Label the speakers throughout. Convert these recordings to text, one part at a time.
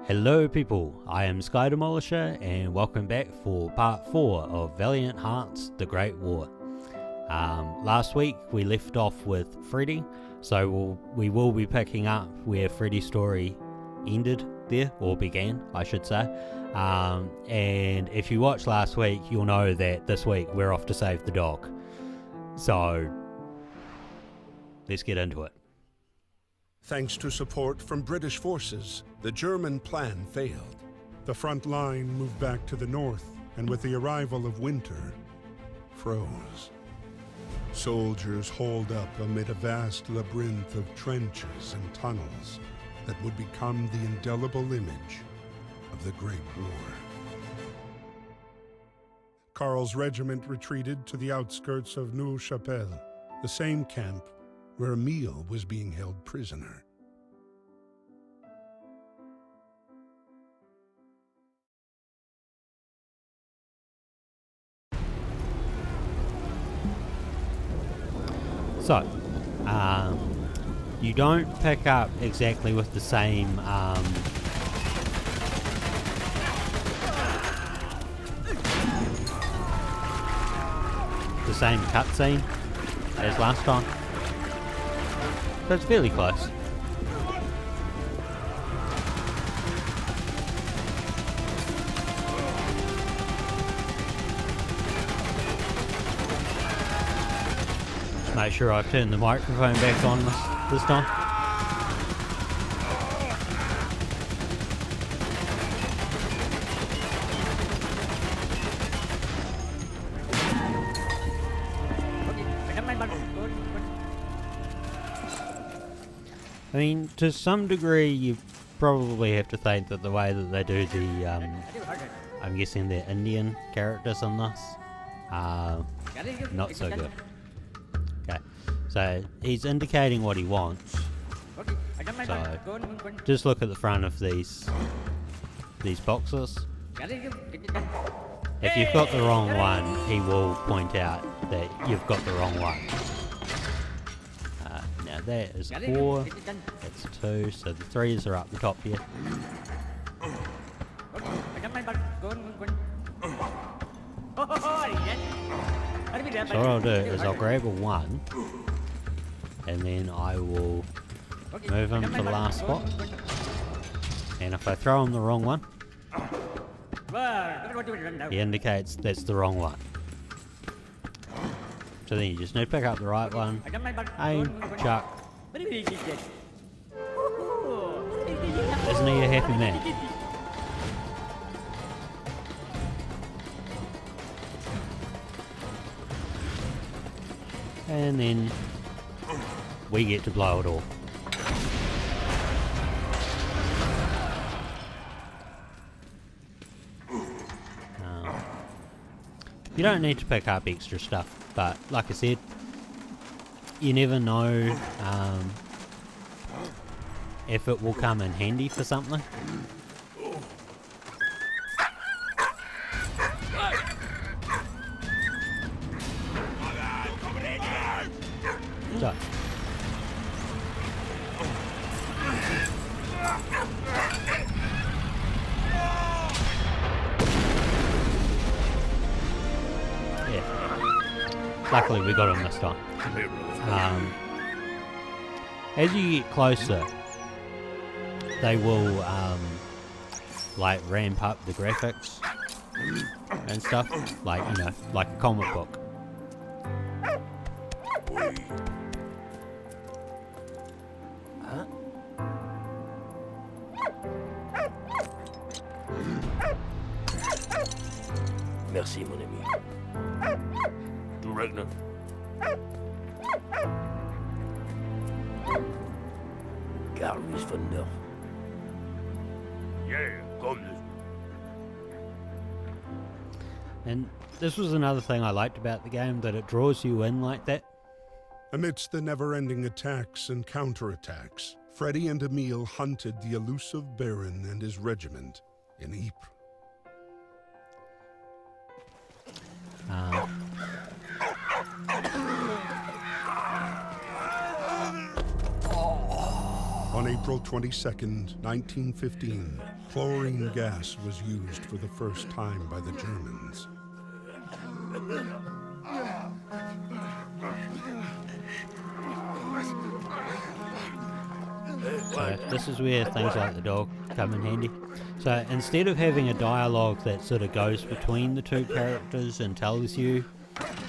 Speaker 1: Hello people, I am Sky Demolisher and welcome back for part 4 of Valiant Hearts The Great War. Last week we left off with Freddy, so we will be picking up where Freddy's story ended there, or began I should say. And if you watched last week you'll know that this week we're off to save the dog. So let's get into it.
Speaker 2: Thanks to support from British forces, the German plan failed. The front line moved back to the north, and with the arrival of winter, froze. Soldiers holed up amid a vast labyrinth of trenches and tunnels that would become the indelible image of the Great War. Karl's regiment retreated to the outskirts of Neuve-Chapelle, the same camp where Emile was being held prisoner.
Speaker 1: So, you don't pick up exactly with the same cutscene as last time. But it's fairly close. Just make sure I've turned the microphone back on this time. I mean, to some degree, you probably have to think that the way that they do the, I'm guessing they're Indian characters in this, not so good. Okay, so he's indicating what he wants. So, just look at the front of these boxes. If you've got the wrong one, he will point out that you've got the wrong one. Now that is 4, that's 2, so the 3s are up the top here. So what I'll do is I'll grab a 1, and then I will move him to the last spot. And if I throw him the wrong one, he indicates that's the wrong one. So then you just need to pick up the right one, aim, chuck. Isn't he a happy man? And then we get to blow it all. You don't need to pick up extra stuff. But, like I said, you never know if it will come in handy for something. So. Luckily we got him this time. As you get closer, they will like ramp up the graphics and stuff, like, you know, like a comic book.
Speaker 3: Merci mon ami. Ragnar. Karl is van Nerf. Yeah, come this.
Speaker 1: And this was another thing I liked about the game, that it draws you in like that.
Speaker 2: Amidst the never-ending attacks and counterattacks, Freddy and Emile hunted the elusive Baron and his regiment in Ypres. On April 22nd, 1915, Chlorine gas was used for the first time by the Germans.
Speaker 1: So this is where things like the dog come in handy. So instead of having a dialogue that sort of goes between the two characters and tells you,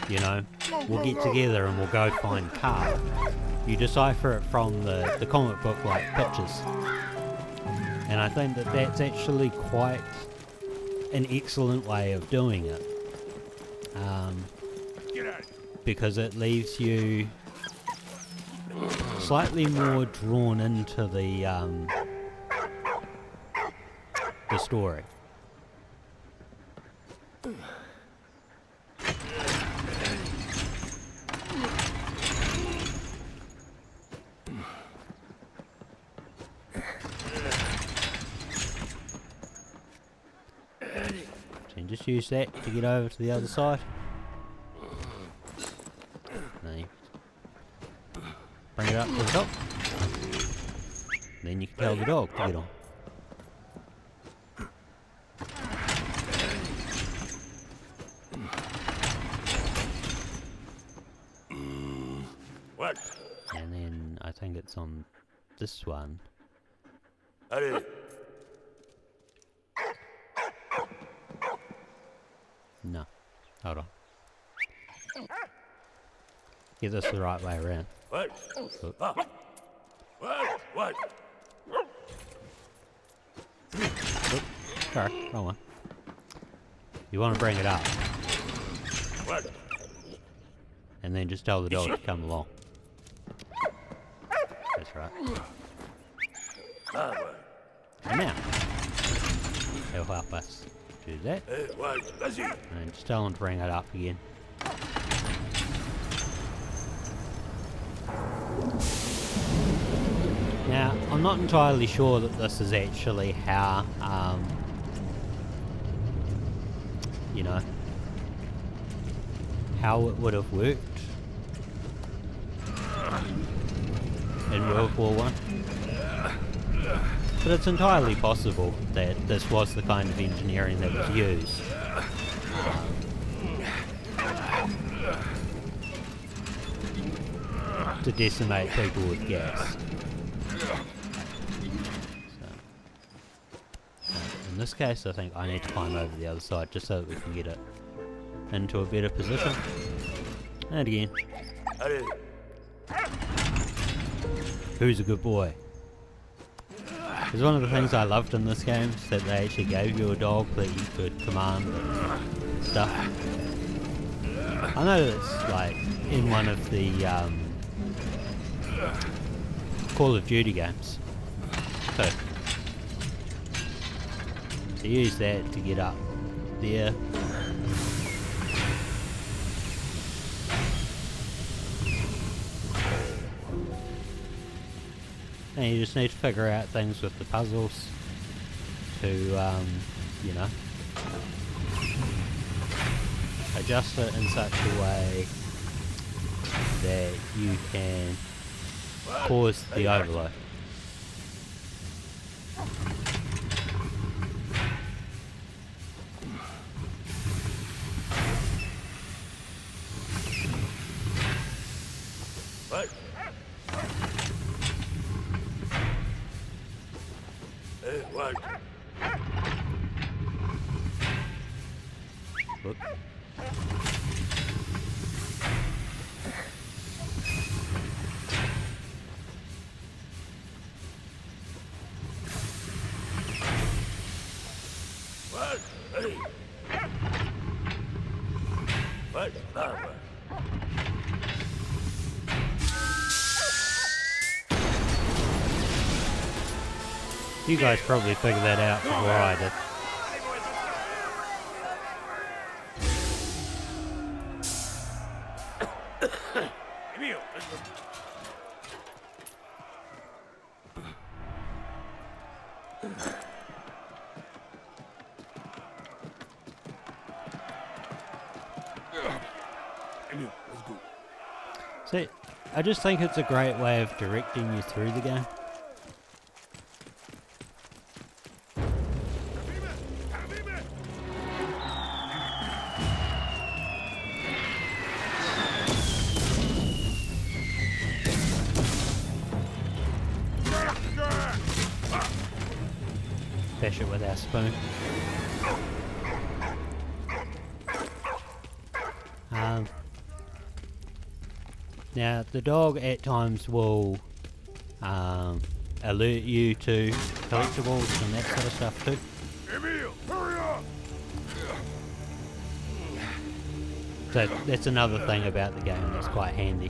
Speaker 1: you know, we'll get together and we'll go find Carl, you decipher it from the comic book like pictures. And I think that that's actually quite an excellent way of doing it. Because it leaves you slightly more drawn into the story. So you just use that to get over to the other side. Then you bring it up to the top. Then you can tell the dog to get on.
Speaker 3: What?
Speaker 1: And then I think it's on this one.
Speaker 3: Allez.
Speaker 1: No. Hold on. Get this the right way around.
Speaker 3: What?
Speaker 1: Oh.
Speaker 3: Ah. What?
Speaker 1: Sorry, wrong one. You want to bring it up,
Speaker 3: What?
Speaker 1: and then just tell the dog to come along. That's right.
Speaker 3: Ah, what?
Speaker 1: And now, he'll help us do that.
Speaker 3: Hey, what? Vas-y.
Speaker 1: And just tell him to bring it up again. Now, I'm not entirely sure that this is actually how, you know, how it would have worked in World War One. But it's entirely possible that this was the kind of engineering that was used. To decimate people with gas. In this case, I think I need to climb over the other side just so that we can get it into a better position. And again.
Speaker 3: Allez.
Speaker 1: Who's a good boy? Because one of the things I loved in this game is that they actually gave you a dog that you could command and stuff. I know that it's like in one of the Call of Duty games. So use that to get up there. And you just need to figure out things with the puzzles to, you know, adjust it in such a way that you can cause the overload.
Speaker 3: What? Hey, what?
Speaker 1: Whoop.
Speaker 3: What? Hey. What? Ah, what?
Speaker 1: You guys probably figured that out before I did.
Speaker 3: Emil, let's go. Emil, let's go.
Speaker 1: See, I just think it's a great way of directing you through the game. bash it with our spoon. Now the dog at times will alert you to collectibles and that sort of stuff too.
Speaker 3: Emil, hurry up!
Speaker 1: So that's another thing about the game that's quite handy.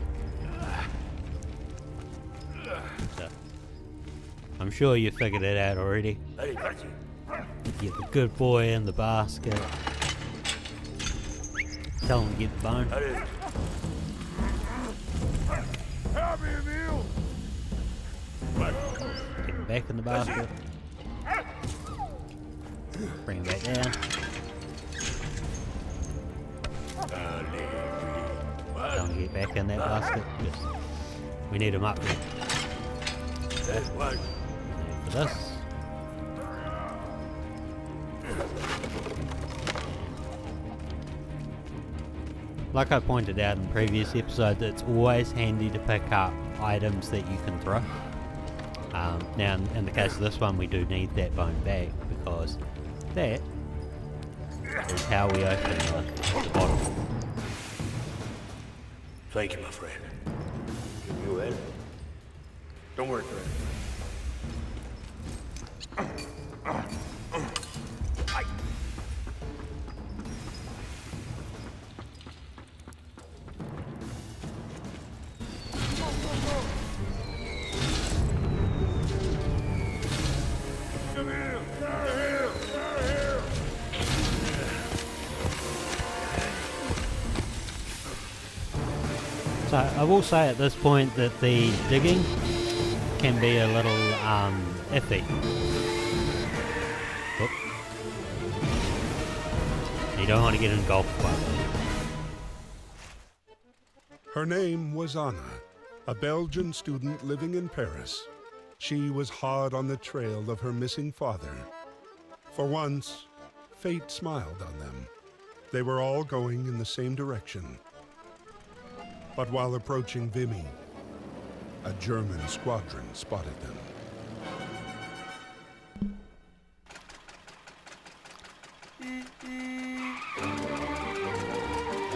Speaker 1: So, I'm sure you figured it out already.
Speaker 3: Allez, parti.
Speaker 1: Get the good boy in the basket. Tell him to get the bone.
Speaker 3: Allez. Help me, Emil!
Speaker 1: Get him back in the basket. Bring him back down. Tell him to get back in that basket. Yes. We need him up there.
Speaker 3: That's one.
Speaker 1: For this. Like I pointed out in previous episodes, it's always handy to pick up items that you can throw. Now, in the case of this one, we do need that bone back because that is how we open the bottle.
Speaker 3: Thank you, my friend. You in? Don't worry, friend.
Speaker 1: So I will say at this point that the digging can be a little iffy. Oop. You don't want to get engulfed by them.
Speaker 2: Her name was Anna, a Belgian student living in Paris. She was hard on the trail of her missing father. For once, fate smiled on them. They were all going in the same direction. But while approaching Vimy, a German squadron spotted them.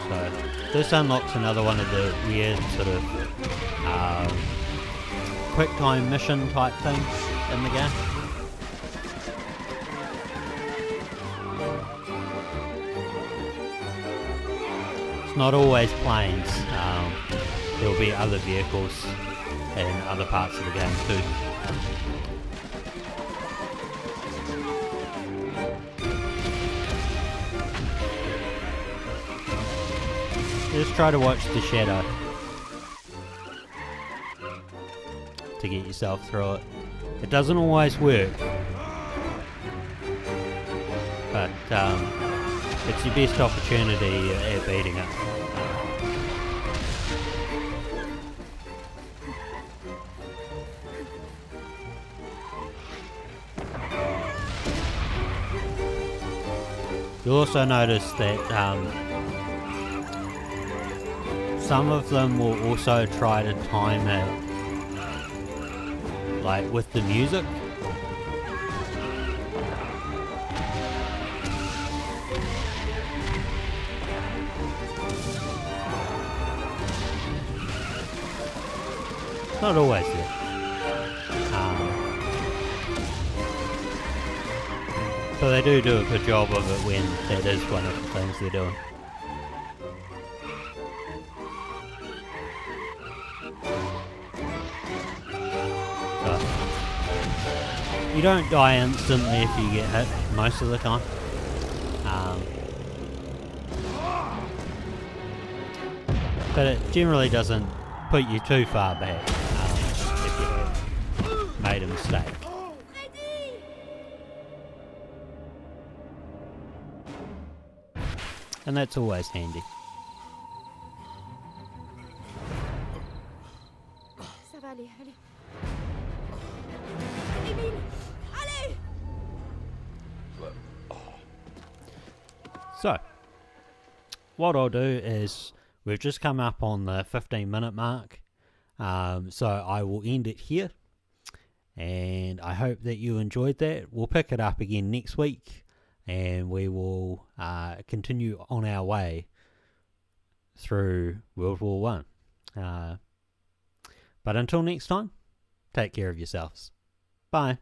Speaker 1: So this unlocks another one of the weird sort of quick time mission type things in the game. It's not always planes. There'll be other vehicles in other parts of the game too. Just try to watch the shadow to get yourself through it. It doesn't always work, but it's your best opportunity at beating it. You'll also notice that some of them will also try to time it like with the music. Not always there. So they do a good job of it when that is one of the things they're doing. So, you don't die instantly if you get hit most of the time. But it generally doesn't put you too far back if you have made a mistake. And that's always handy.
Speaker 4: Ça va aller, allez. Émile, allez!
Speaker 1: So, what I'll do is, we've just come up on the 15-minute mark, so I will end it here, and I hope that you enjoyed that. We'll pick it up again next week, and we will continue on our way through World War One. But until next time, take care of yourselves. Bye.